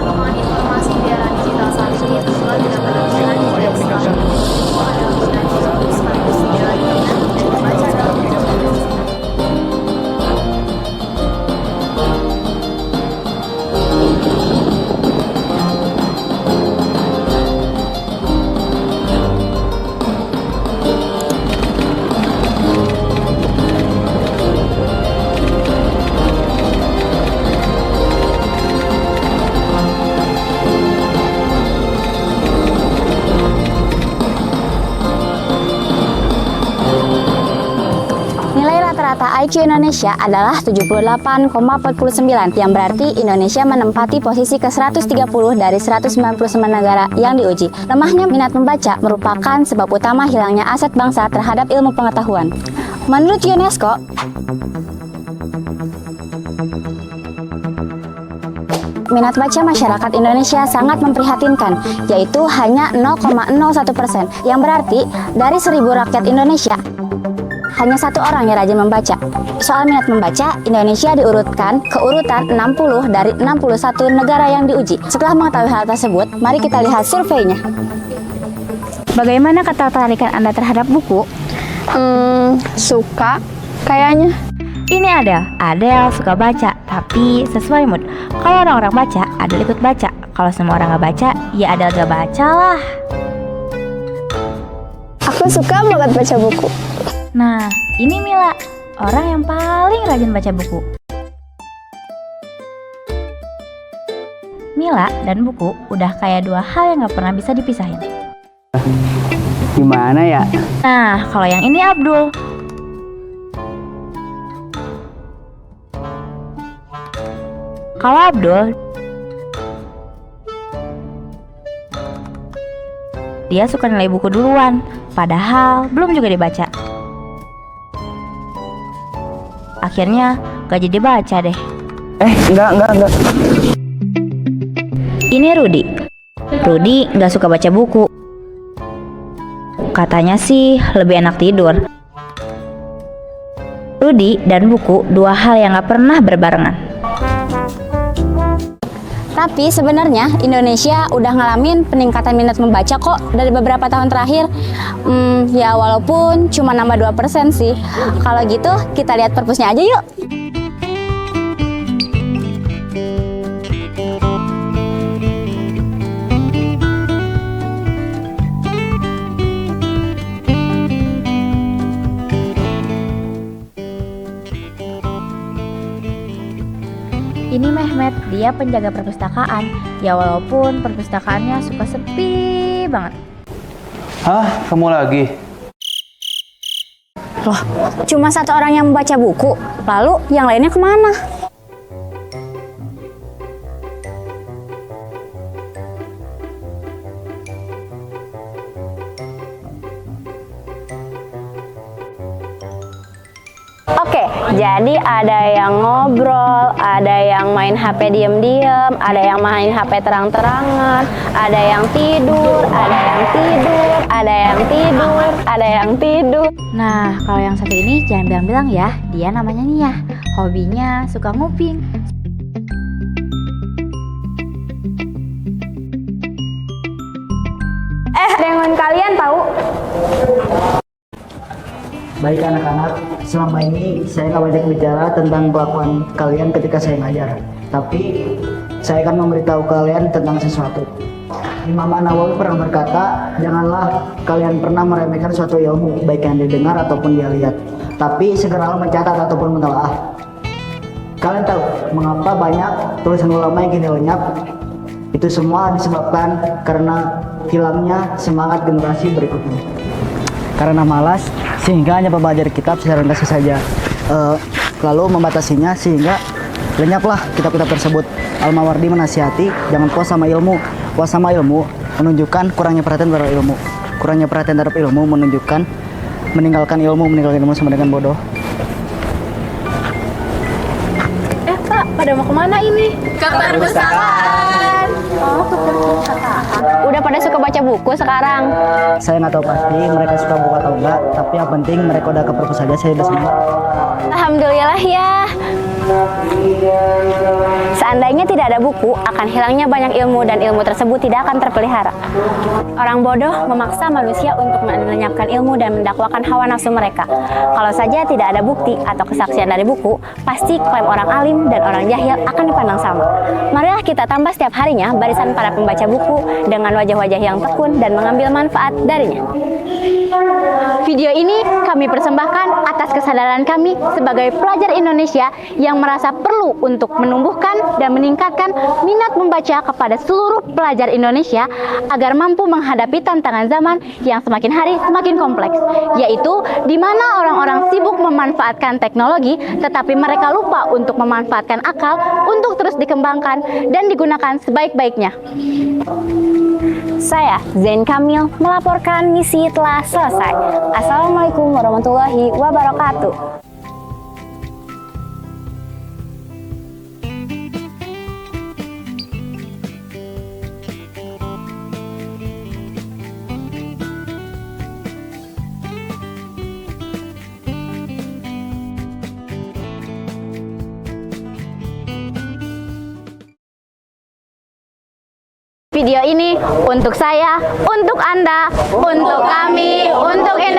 Perkembangan informasi di era digital saat ini semakin dapat dilakukan tidak selalu info adalah informasi sekaligus di era internet dan dibaca dalam bentuk video. Nilai rata-rata IQ Indonesia adalah 78,49, yang berarti Indonesia menempati posisi ke-130 dari 199 negara yang diuji. Lemahnya minat membaca merupakan sebab utama hilangnya aset bangsa terhadap ilmu pengetahuan. Menurut UNESCO, minat baca masyarakat Indonesia sangat memprihatinkan, yaitu hanya 0,01%, yang berarti dari 1.000 rakyat Indonesia, hanya satu orang yang rajin membaca. Soal minat membaca, Indonesia diurutkan ke urutan 60 dari 61 negara yang diuji. Setelah mengetahui hal tersebut, mari kita lihat surveinya. Bagaimana ketertarikan Anda terhadap buku? Suka kayaknya. Ini ada yang suka baca, tapi sesuai mood. Kalau orang-orang baca, ada ikut baca. Kalau semua orang nggak baca, ya ada gak baca lah. Aku suka banget baca buku. Nah, ini Mila, orang yang paling rajin baca buku. Mila dan buku udah kayak dua hal yang gak pernah bisa dipisahin. Gimana ya? Nah, kalau yang ini Abdul. Kalau Abdul, dia suka nilai buku duluan, padahal belum juga dibaca. Akhirnya gak jadi baca deh. Enggak. Ini Rudi. Rudi gak suka baca buku. Katanya sih lebih enak tidur. Rudi dan buku dua hal yang gak pernah berbarengan. Tapi sebenarnya Indonesia udah ngalamin peningkatan minat membaca kok dari beberapa tahun terakhir. Ya walaupun cuma nambah 2% sih. Kalau gitu kita lihat perpusnya aja yuk. Ini Mehmet, dia penjaga perpustakaan. Ya walaupun perpustakaannya suka sepi banget. Hah? Kamu lagi? Loh, cuma satu orang yang membaca buku. Lalu yang lainnya kemana? Oke, jadi ada yang ngobrol, ada yang main HP diam-diam, ada yang main HP terang-terangan, ada yang tidur, ada yang tidur, ada yang tidur, ada yang tidur. Nah, kalau yang satu ini jangan bilang-bilang ya, dia namanya Nia. Hobinya suka nguping. Dengan kalian tahu? Baik anak-anak, selama ini saya nggak banyak bicara tentang kelakuan kalian ketika saya ngajar. Tapi saya akan memberitahu kalian tentang sesuatu. Imam An-Nawawi pernah berkata, janganlah kalian pernah meremehkan suatu ilmu, baik yang didengar ataupun dia lihat. Tapi segeralah mencatat ataupun menelaah. Kalian tahu mengapa banyak tulisan ulama yang kini lenyap? Itu semua disebabkan karena hilangnya semangat generasi berikutnya. Karena malas, sehingga hanya membaca kitab secara ringkas saja, lalu membatasinya sehingga lenyaplah kitab-kitab tersebut. Al-Mawardi menasihati jangan puas sama ilmu. Puas sama ilmu menunjukkan kurangnya perhatian terhadap ilmu. Kurangnya perhatian terhadap ilmu menunjukkan meninggalkan ilmu sama dengan bodoh. Kak, pada mau kemana ini? Ke perpustakaan. Oh, ke perpustakaan. Udah pada suka baca buku sekarang? Saya nggak tahu pasti mereka suka buku atau enggak, tapi yang penting mereka udah ke perpus saja, saya udah senang. Alhamdulillah ya. Seandainya tidak ada buku, akan hilangnya banyak ilmu dan ilmu tersebut tidak akan terpelihara. Orang bodoh memaksa manusia untuk melenyapkan ilmu dan mendakwakan hawa nafsu mereka. Kalau saja tidak ada bukti atau kesaksian dari buku, pasti klaim orang alim dan orang jahil akan dipandang sama. Marilah kita tambah setiap harinya barisan para pembaca buku dengan wajah-wajah yang tekun dan mengambil manfaat darinya. Video ini kami persembahkan atas kesadaran kami sebagai pelajar Indonesia yang merasa perlu untuk menumbuhkan dan meningkatkan minat membaca kepada seluruh pelajar Indonesia agar mampu menghadapi tantangan zaman yang semakin hari semakin kompleks, yaitu di mana orang-orang sibuk memanfaatkan teknologi tetapi mereka lupa untuk memanfaatkan akal untuk terus dikembangkan dan digunakan sebaik-baiknya. Saya Zain Kamil melaporkan misi telah selesai. Assalamualaikum warahmatullahi wabarakatuh. Video ini untuk saya, untuk Anda, untuk kami, untuk Indonesia.